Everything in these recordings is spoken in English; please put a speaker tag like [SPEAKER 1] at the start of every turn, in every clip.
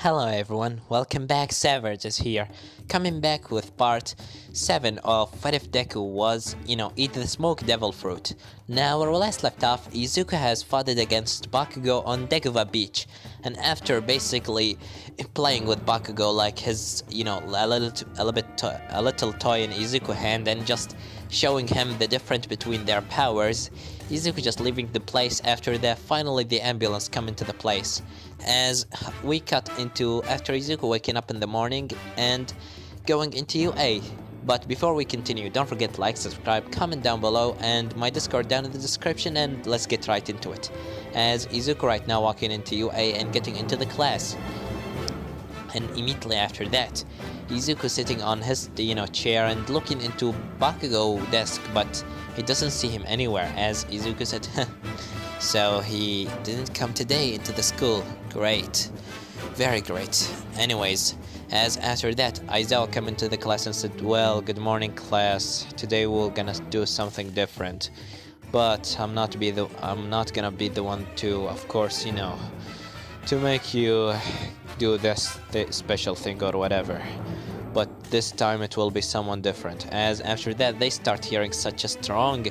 [SPEAKER 1] Hello everyone, welcome back. Savage is here, coming back with part 7 of what if Deku was, eat the smoke devil fruit. Now, where we last left off, Izuku has fought against Bakugo on Deguva Beach, and after basically playing with Bakugo like his, a little toy in Izuku hand and just showing him the difference between their powers, Izuku just leaving the place after that. Finally, the ambulance come into the place. As we cut into after Izuku waking up in the morning and going into UA. But before we continue, don't forget to like, subscribe, comment down below, and my Discord down in the description, and let's get right into it. As Izuku right now walking into UA and getting into the class. And immediately after that, Izuku sitting on his chair and looking into Bakugo desk, but he doesn't see him anywhere. As Izuku said, so he didn't come today into the school. Great, very great. Anyways, as after that, Aizawa came into the class and said, "Well, good morning, class. Today we're gonna do something different, but I'm not gonna be the one to, of course, to make you do this special thing or whatever. But this time it will be someone different." As after that, they start hearing such a strong,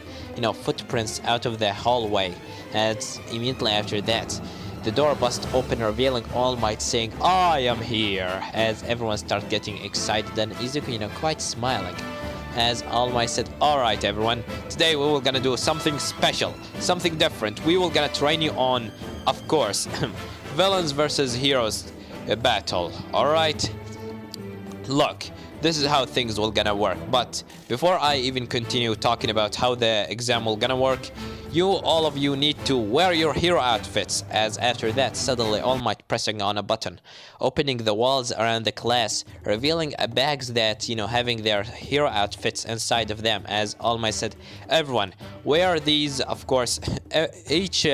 [SPEAKER 1] footprints out of the hallway. As immediately after that, the door busts open, revealing All Might saying, "I am here!" As everyone starts getting excited and Izuku, quite smiling. As All Might said, "Alright everyone, today we will gonna do something special, something different. We will gonna train you on, of course, villains versus heroes battle. Alright? Look, this is how things will gonna work. But before I even continue talking about how the exam will gonna work, all of you need to wear your hero outfits." As after that, suddenly All Might pressing on a button, opening the walls around the class, revealing bags that, having their hero outfits inside of them. As All Might said, "Everyone, wear these, of course, each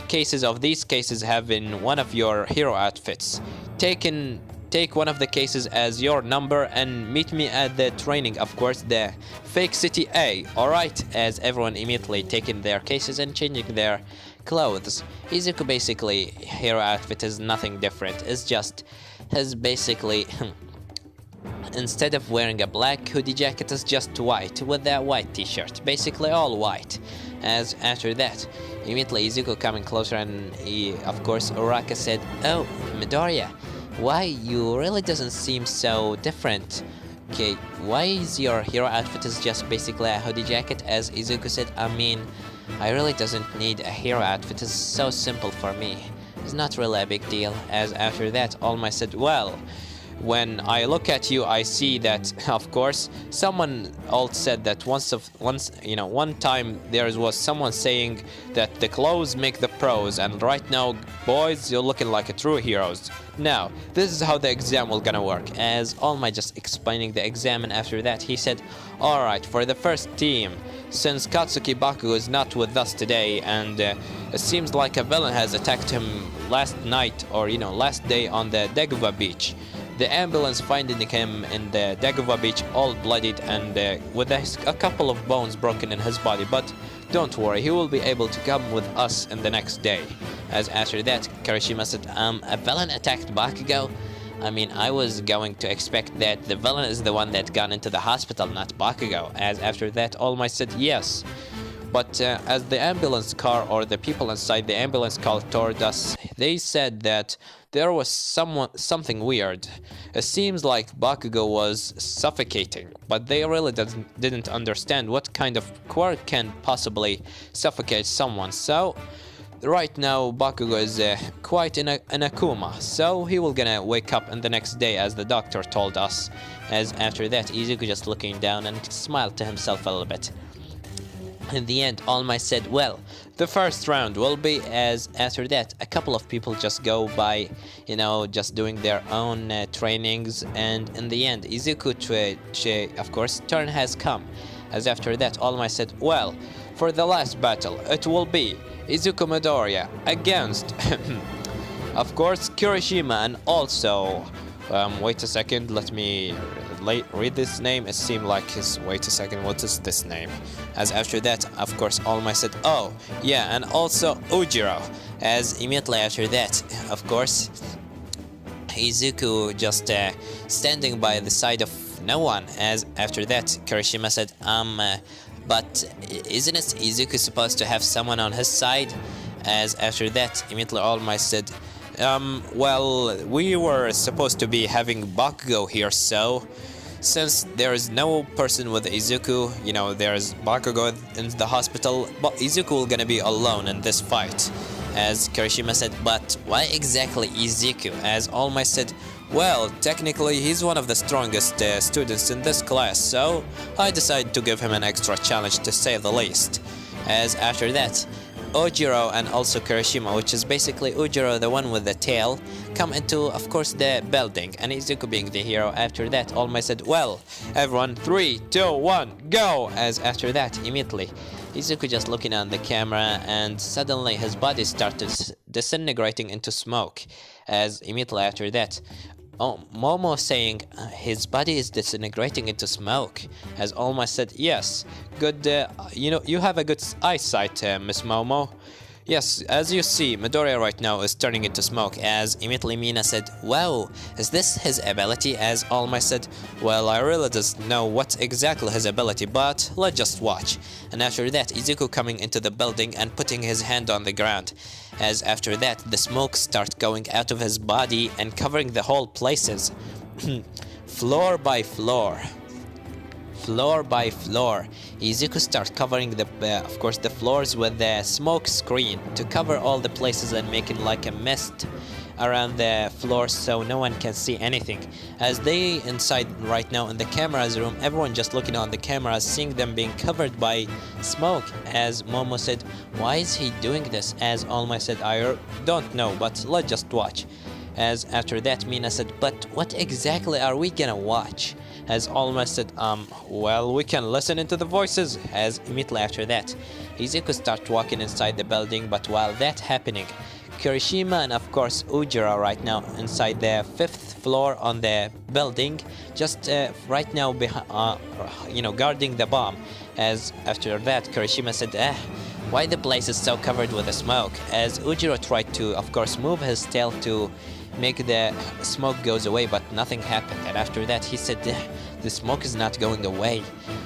[SPEAKER 1] cases of these cases having one of your hero outfits. Take one of the cases as your number and meet me at the training, of course, the fake city A, alright?" As everyone immediately taking their cases and changing their clothes. Izuku basically, hero outfit is nothing different. It's just his basically, instead of wearing a black hoodie jacket, it's just white with that white t-shirt. Basically all white. As after that, immediately Izuku coming closer and of course, Uraka said, "Oh, Midoriya, why you really doesn't seem so different? Okay, why is your hero outfit is just basically a hoodie jacket?" As Izuku said, I really doesn't need a hero outfit. It's so simple for me. It's not really a big deal." As after that, All Might said, "Well, when I look at you, I see that, of course, someone else said that one time there was someone saying that the clothes make the pros, and right now, boys, you're looking like a true heroes. Now, this is how the exam will gonna work." As All Might just explaining the exam, and after that, he said, "Alright, for the first team, since Katsuki Bakugo is not with us today, and it seems like a villain has attacked him last night, or last day on the Deguva beach. The ambulance finding him in the Deguva beach all bloodied and with a couple of bones broken in his body, but don't worry, he will be able to come with us in the next day." As after that, Kirishima said, "A villain attacked Bakugo? I was going to expect that the villain is the one that got into the hospital, not Bakugo." As after that, All Might said, "Yes. But as the ambulance car or the people inside the ambulance car toward us, they said that there was something weird. It seems like Bakugo was suffocating, but they really didn't understand what kind of quirk can possibly suffocate someone. So right now Bakugo is quite in a coma, so he will gonna wake up in the next day, as the doctor told us." As after that, Izuku just looking down and smiled to himself a little bit. In the end, All Might said, "Well, the first round will be." As after that, a couple of people just go by, just doing their own trainings, and in the end, Izuku, of course, turn has come. As after that, All Might said, "Well, for the last battle, it will be Izuku Midoriya against, of course, Kirishima, and also, wait a second, let me read this name. It seemed like wait a second, what is this name?" As after that, of course, All Might said, "Oh, yeah, and also Ujiro." As immediately after that, of course, Izuku just standing by the side of no one. As after that, Kirishima said, but isn't it Izuku supposed to have someone on his side? As after that, immediately All Might said, well, we were supposed to be having Bakugo here, so since there is no person with Izuku, you know, there's Bakugo in the hospital, but Izuku will gonna be alone in this fight. As Kirishima said, but why exactly Izuku? As All Might said, well, technically he's one of the strongest students in this class, so I decided to give him an extra challenge, to say the least. As after that, Ojiro and also Kirishima, which is basically Ojiro, the one with the tail, come into, of course, the building, and Izuku being the hero. After that, All Might said, well, everyone, 3, 2, 1, go! As after that, immediately, Izuku just looking on the camera, and suddenly his body started disintegrating into smoke. As immediately after that, Momo saying his body is disintegrating into smoke. As All Might said, yes, good, you have a good eyesight, Miss Momo. Yes, as you see, Midoriya right now is turning into smoke. As immediately Mina said, wow, is this his ability? As All Might said, well, I really don't know what exactly his ability, but let's just watch. And after that, Izuku coming into the building and putting his hand on the ground. As after that, the smoke starts going out of his body and covering the whole places. Floor by floor. Floor by floor, Izuku starts covering of course, the floors with the smoke screen to cover all the places and making like a mist around the floors so no one can see anything. As they inside right now in the camera's room, everyone just looking on the cameras, seeing them being covered by smoke. As Momo said, why is he doing this? As All Might said, I don't know, but let's just watch. As after that, Mina said, but what exactly are we gonna watch? As All Might said, well, we can listen into the voices. As immediately after that, Izuku starts walking inside the building, but while that happening, Kirishima and of course Ujira right now inside the 5th floor on the building, just right now guarding the bomb. As after that, Kirishima said, why the place is so covered with the smoke? As Ujiro tried to, of course, move his tail to make the smoke goes away, but nothing happened. And after that, he said, the smoke is not going away.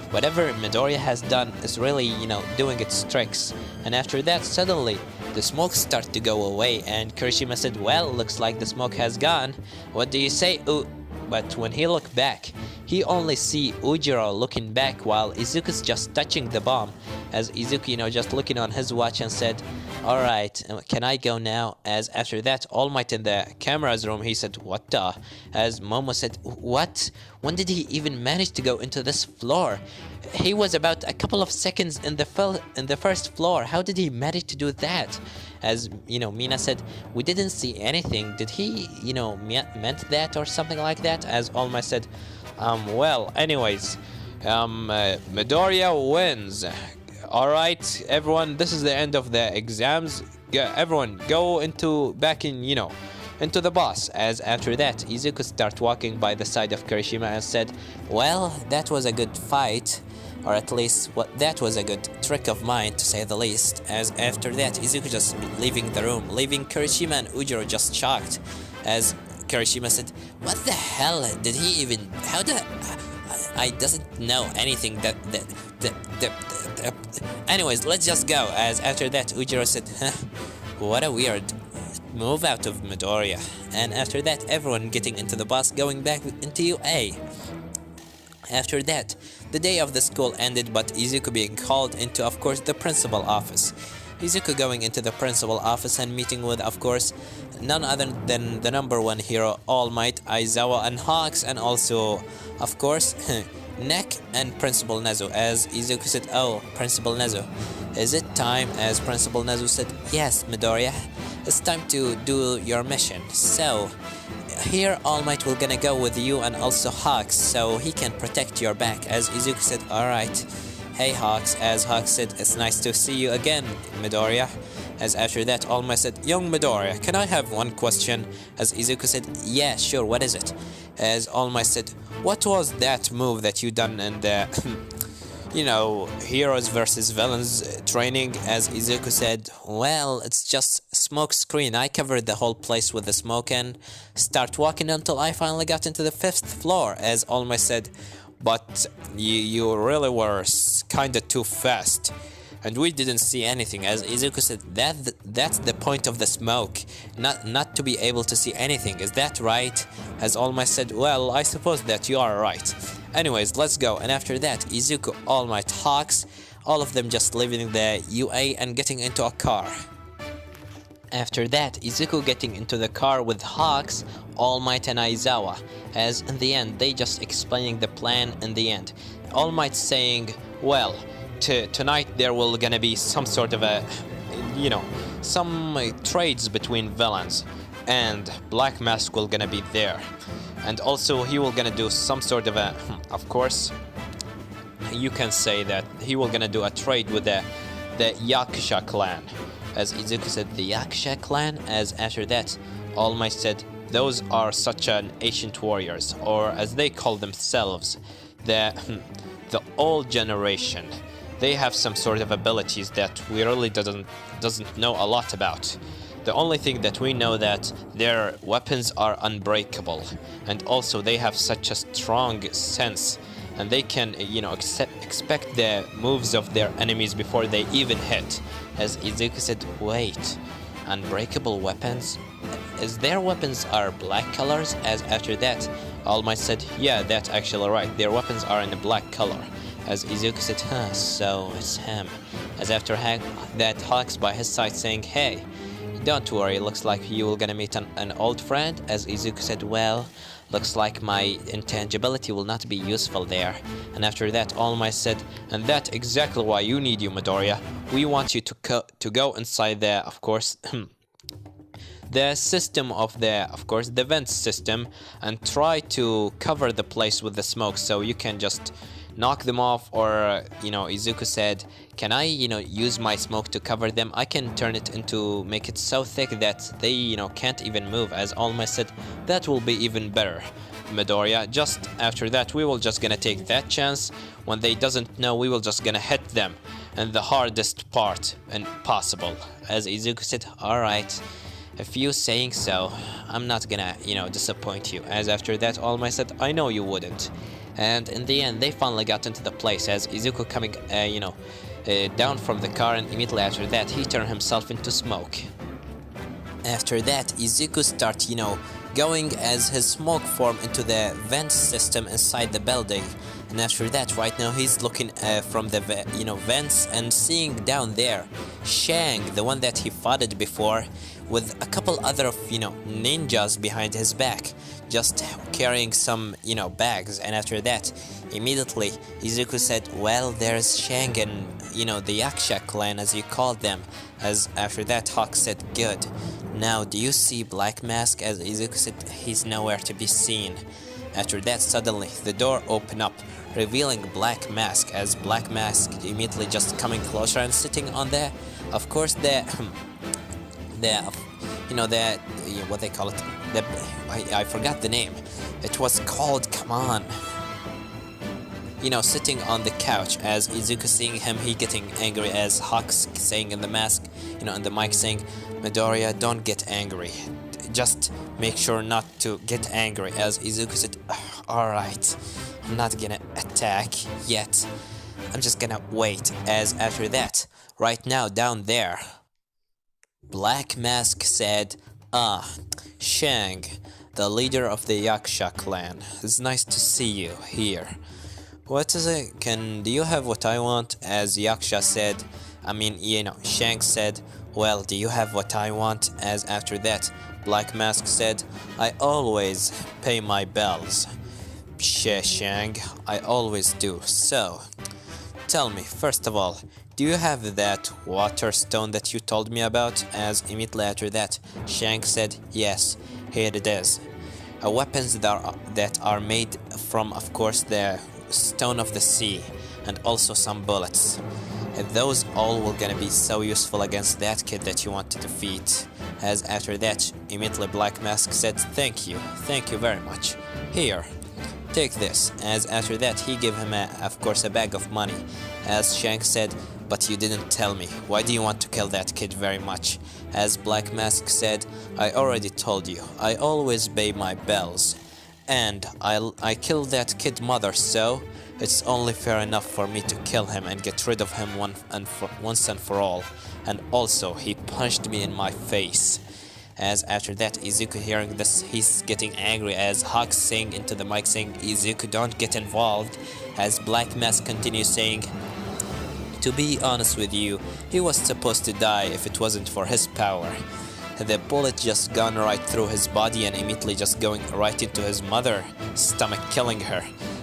[SPEAKER 1] Whatever Midoriya has done is really, doing its tricks. And after that, suddenly, the smoke started to go away, and Kirishima said, well, looks like the smoke has gone. What do you say? But when he looked back, he only see Ujiro looking back while Izuku's just touching the bomb. As Izuku, just looking on his watch and said, alright, can I go now? As after that, All Might in the camera's room, he said, what the? As Momo said, what? When did he even manage to go into this floor? He was about a couple of seconds in the first floor. How did he manage to do that? As, Mina said, we didn't see anything. Did he, meant that or something like that? As All Might said, well, anyways, Midoriya wins. Alright, everyone, this is the end of the exams. Everyone, go into the boss. As after that, Izuku started walking by the side of Kirishima and said, well, that was a good fight. Or at least, that was a good trick of mine, to say the least. As after that, Izuku just leaving the room, leaving Kirishima and Ujiro just shocked. As Kirishima said, what the hell did he even... I doesn't know anything Anyways, let's just go. As after that, Ujiro said, what a weird move out of Midoriya. And after that, everyone getting into the bus, going back into UA. After that, the day of the school ended, but Izuku being called into, of course, the principal office. Izuku going into the principal office and meeting with, of course, none other than the number one hero, All Might, Aizawa, and Hawks, and also, of course, Neck and Principal Nezu. As Izuku said, oh, Principal Nezu, is it time? As Principal Nezu said, yes, Midoriya, it's time to do your mission. So, here All Might will gonna go with you and also Hawks, so he can protect your back. As Izuku said, alright. Hey Hawks. As Hawks said, it's nice to see you again, Midoriya. As after that, All Might said, young Midoriya, can I have one question? As Izuku said, yeah, sure, what is it? As All Might said, what was that move that you done in the heroes versus villains training, as Izuku said, well, it's just smoke screen. I covered the whole place with the smoke and start walking until I finally got into the 5th floor, as All Might said, but you really were kinda too fast. And we didn't see anything, as Izuku said, that's the point of the smoke, not to be able to see anything, is that right? As All Might said, well, I suppose that you are right. Anyways, let's go. And after that, Izuku, All Might, Hawks, all of them just leaving the UA and getting into a car. After that, Izuku getting into the car with Hawks, All Might and Aizawa, as in the end, they just explaining the plan in the end. All Might saying, well, tonight there will gonna be some sort of a, some trades between villains, and Black Mask will gonna be there. And also he will gonna do some sort of a, of course, you can say that he will gonna do a trade with the Yakusha clan. As Izuku said, the Yakusha clan, as after that, All Might said, those are such an ancient warriors, or as they call themselves, the old generation. They have some sort of abilities that we really doesn't know a lot about. The only thing that we know that their weapons are unbreakable, and also they have such a strong sense, and they can, expect the moves of their enemies before they even hit. As Izuku said, wait, unbreakable weapons? As their weapons are black colors? As after that, All Might said, yeah, that's actually right, their weapons are in a black color. As Izuku said, so it's him. As after that, Hawks by his side saying, hey, don't worry, looks like you will gonna meet an old friend. As Izuku said, well, looks like my intangibility will not be useful there. And after that, All Might said, and that's exactly why you need you, Midoriya. We want you to go inside the, of course, the system of the vent system, and try to cover the place with the smoke so you can just knock them off, or Izuku said, can I use my smoke to cover them? I can turn it into, make it so thick that they can't even move. As All Might said, that will be even better, Midoriya. Just after that, we will just gonna take that chance. When they doesn't know, we will just gonna hit them and the hardest part and possible. As Izuku said, alright, if you saying so, I'm not gonna disappoint you. As after that, All Might said, I know you wouldn't. And in the end, they finally got into the place, as Izuku coming, down from the car, and immediately after that, he turned himself into smoke. After that, Izuku start, going as his smoke form into the vent system inside the building. And after that, right now, he's looking from the, vents and seeing down there, Shang, the one that he fought before, with a couple other of, ninjas behind his back, just carrying some, bags. And after that, immediately, Izuku said, well, there's Shang and, the Yakusha clan, as you called them. As after that, Hawk said, good. Now, do you see Black Mask? As Izuku said, he's nowhere to be seen. After that, suddenly, the door opened up, revealing Black Mask, as Black Mask immediately just coming closer and sitting on the, of course, what they call it, I forgot the name. It was called, come on, sitting on the couch. As Izuku seeing him, he getting angry, as Hawks saying in the mask, in the mic saying, Midoriya, don't get angry, just make sure not to get angry. As Izuku said, alright, I'm not gonna attack yet, I'm just gonna wait. As after that, right now down there, Black Mask said, Shang, the leader of the Yakusha clan, it's nice to see you here. What is it? Do you have what I want? As Yakusha said, Shang said, well, do you have what I want? As after that, Black Mask said, I always pay my bills. Shang, I always do. So, tell me, first of all, do you have that water stone that you told me about? As immediately after that, Shang said, yes, here it is. Weapons that are made from, of course, the stone of the sea, and also some bullets. And those all will gonna be so useful against that kid that you want to defeat. As after that, immediately Black Mask said, thank you very much. Here, take this. As after that, he gave him, of course, a bag of money. As Shanks said, but you didn't tell me. Why do you want to kill that kid very much? As Black Mask said, I already told you. I always pay my bills. And I killed that kid mother, so it's only fair enough for me to kill him and get rid of him once and for all. And also, he punched me in my face. As after that, Izuku hearing this, he's getting angry as Hawks saying into the mic saying, Izuku, don't get involved. As Black Mask continues saying, to be honest with you, he was supposed to die if it wasn't for his power. The bullet just gone right through his body and immediately just going right into his mother's stomach, killing her.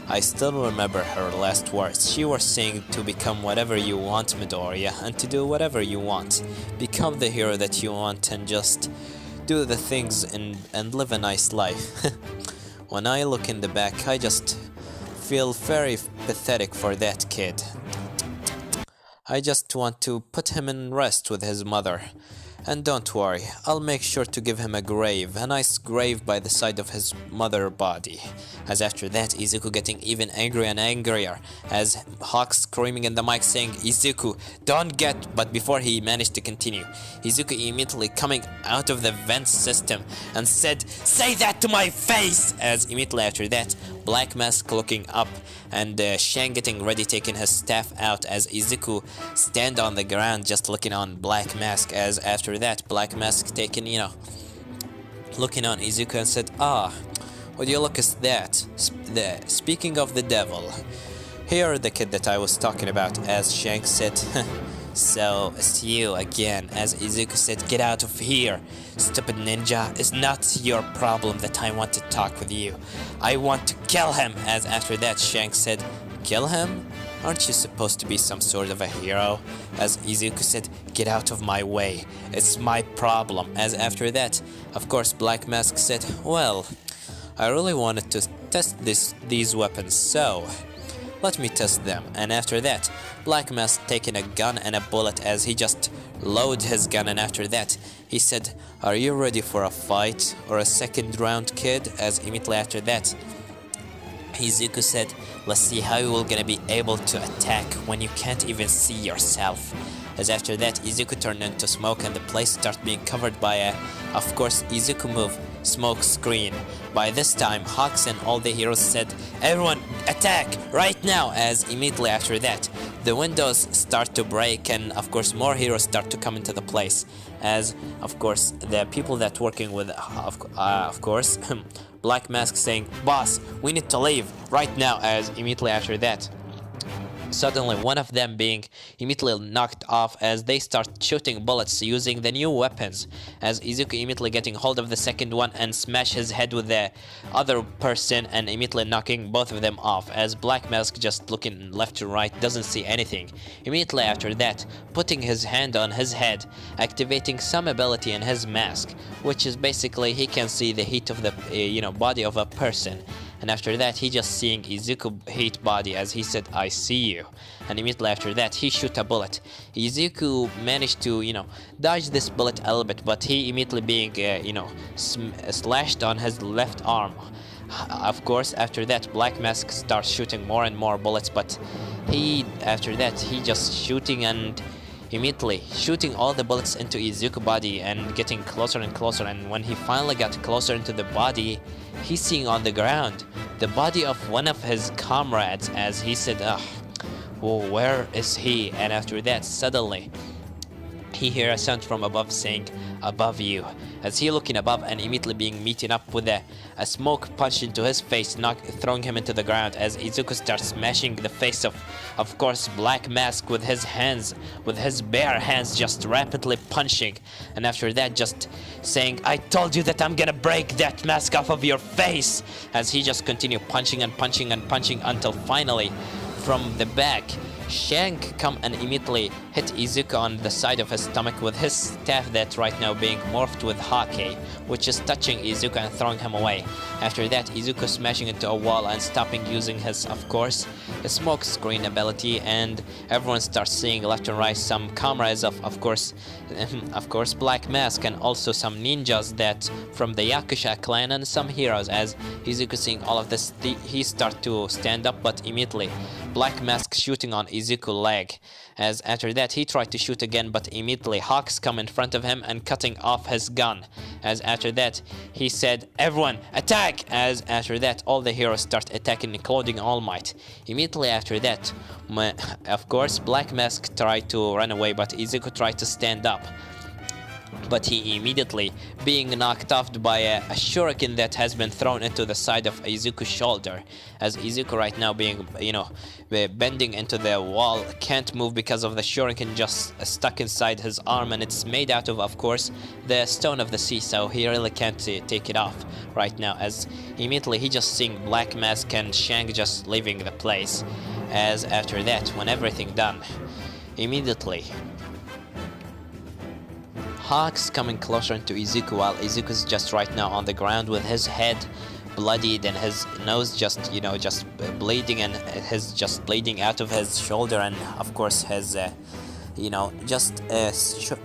[SPEAKER 1] I still remember her last words. She was saying to become whatever you want, Midoriya, and to do whatever you want. Become the hero that you want and just do the things and live a nice life. When I look in the back, I just feel very pathetic for that kid. I just want to put him in rest with his mother. And don't worry, I'll make sure to give him a grave, a nice grave by the side of his mother body. As after that, Izuku getting even angrier and angrier, as Hawk screaming in the mic saying, Izuku, don't get, but before he managed to continue, Izuku immediately coming out of the vent system and said, say that to my face! As immediately after that, Black Mask looking up and Shan getting ready taking his staff out as Izuku stand on the ground just looking on Black Mask. As after that, Black Mask taking, looking on Izuku and said, would you look at that? Speaking of the devil, here the kid that I was talking about. As Shanks said, so it's you again. As Izuku said, get out of here, stupid ninja. It's not your problem that I want to talk with you. I want to kill him. As after that, Shanks said, kill him? Aren't you supposed to be some sort of a hero? As Izuku said, get out of my way. It's my problem. As after that, of course, Black Mask said, well, I really wanted to test these weapons, so let me test them. And after that, Black Mask taking a gun and a bullet as he just load his gun. And after that, he said, are you ready for a fight or a second round, kid? As immediately after that, Izuku said, let's see how you're gonna be able to attack when you can't even see yourself. As after that, Izuku turned into smoke and the place started being covered by a, of course, Izuku move, smoke screen. By this time, Hawks and all the heroes said, everyone attack right now. As immediately after that, the windows start to break and of course more heroes start to come into the place. As of course the people that working with of course Black Mask saying, boss, we need to leave right now. As immediately after that, suddenly one of them being immediately knocked off as they start shooting bullets using the new weapons. As Izuku immediately getting hold of the second one and smash his head with the other person and immediately knocking both of them off. As Black Mask just looking left to right, doesn't see anything. Immediately after that, putting his hand on his head, activating some ability in his mask, which is basically he can see the heat of the body of a person. And after that, he just seeing Izuku heat body as he said, I see you. And immediately after that, he shoot a bullet. Izuku managed to, dodge this bullet a little bit, but he immediately being, slashed on his left arm. Of course, after that, Black Mask starts shooting more and more bullets, but after that, he just shooting and immediately shooting all the bullets into Izuku body and getting closer and closer. And when he finally got closer into the body, he's seeing on the ground the body of one of his comrades. As he said, well, where is he? And after that, suddenly he hear a sound from above saying, above you. As he looking above and immediately being meeting up with a smoke punch into his face, throwing him into the ground. As Izuku starts smashing the face of course, Black Mask with his hands, with his bare hands, just rapidly punching. And after that, just saying, I told you that I'm gonna break that mask off of your face. As he just continue punching and punching and punching until finally, from the back, Shank come and immediately hit Izuku on the side of his stomach with his staff that right now being morphed with Hake, which is touching Izuku and throwing him away. After that, Izuku smashing into a wall and stopping using his, of course, smoke screen ability, and everyone starts seeing left and right some cameras of course, Black Mask, and also some ninjas that from the Yakusha clan and some heroes. As Izuku seeing all of this, he start to stand up, but immediately Black Mask shooting on Izuku's leg. As after that he tried to shoot again, but immediately Hawks come in front of him and cutting off his gun. As after that he said, "Everyone attack!" As after that all the heroes start attacking, including All Might. Immediately after that, of course, Black Mask tried to run away, but Izuku tried to stand up. But he immediately being knocked off by a shuriken that has been thrown into the side of Izuku's shoulder. As Izuku right now being, bending into the wall, can't move because of the shuriken just stuck inside his arm, and it's made out of course, the stone of the sea, so he really can't take it off right now. As immediately he just seeing Black Mask and Shank just leaving the place. As after that, when everything done, immediately Hawks coming closer into Izuku, while Izuku's just right now on the ground with his head bloodied and his nose just bleeding, and his just bleeding out of his shoulder, and of course his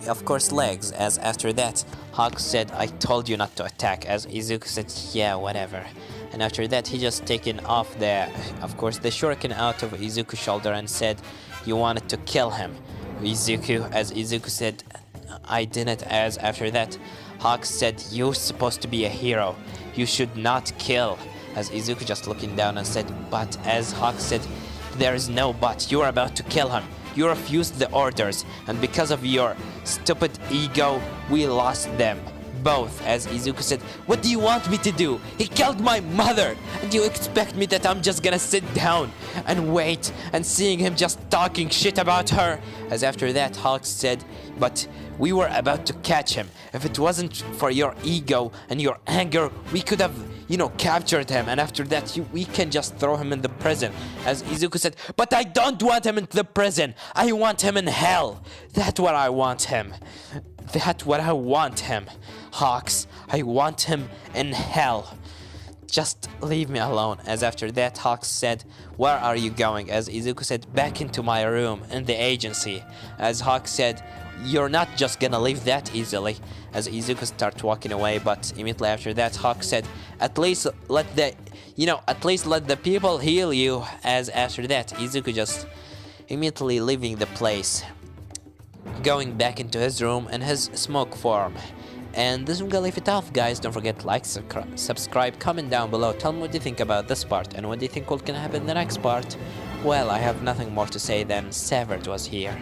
[SPEAKER 1] of course legs. As after that Hawks said, "I told you not to attack." As Izuku said, "Yeah, whatever." And after that he just taken off the shuriken out of Izuku's shoulder and said, "You wanted to kill him, Izuku." As Izuku said, "I didn't." As after that Hawks said, "You're supposed to be a hero, you should not kill." As Izuku just looking down and said, "But," as Hawks said, "There is no but, you're about to kill him. You refused the orders, and because of your stupid ego, we lost them both." As Izuku said, "What do you want me to do? He killed my mother, and you expect me that I'm just gonna sit down and wait and seeing him just talking shit about her?" As after that Hawks said, "But we were about to catch him. If it wasn't for your ego and your anger, we could have, captured him, and after that we can just throw him in the prison." As Izuku said, "But I don't want him in the prison. I want him in hell. That's what I want him. That's what I want him. Hawks, I want him in hell. Just leave me alone." As after that Hawks said, "Where are you going?" As Izuku said, "Back into my room in the agency." As Hawks said, "You're not just gonna leave that easily." As Izuku started walking away, but immediately after that Hawks said, at least let the people heal you." As after that Izuku just immediately leaving the place, going back into his room in his smoke form. And this is gonna leave it off, guys. Don't forget to like, subscribe, comment down below, tell me what you think about this part and what do you think will gonna happen in the next part. Well, I have nothing more to say than Severed was here.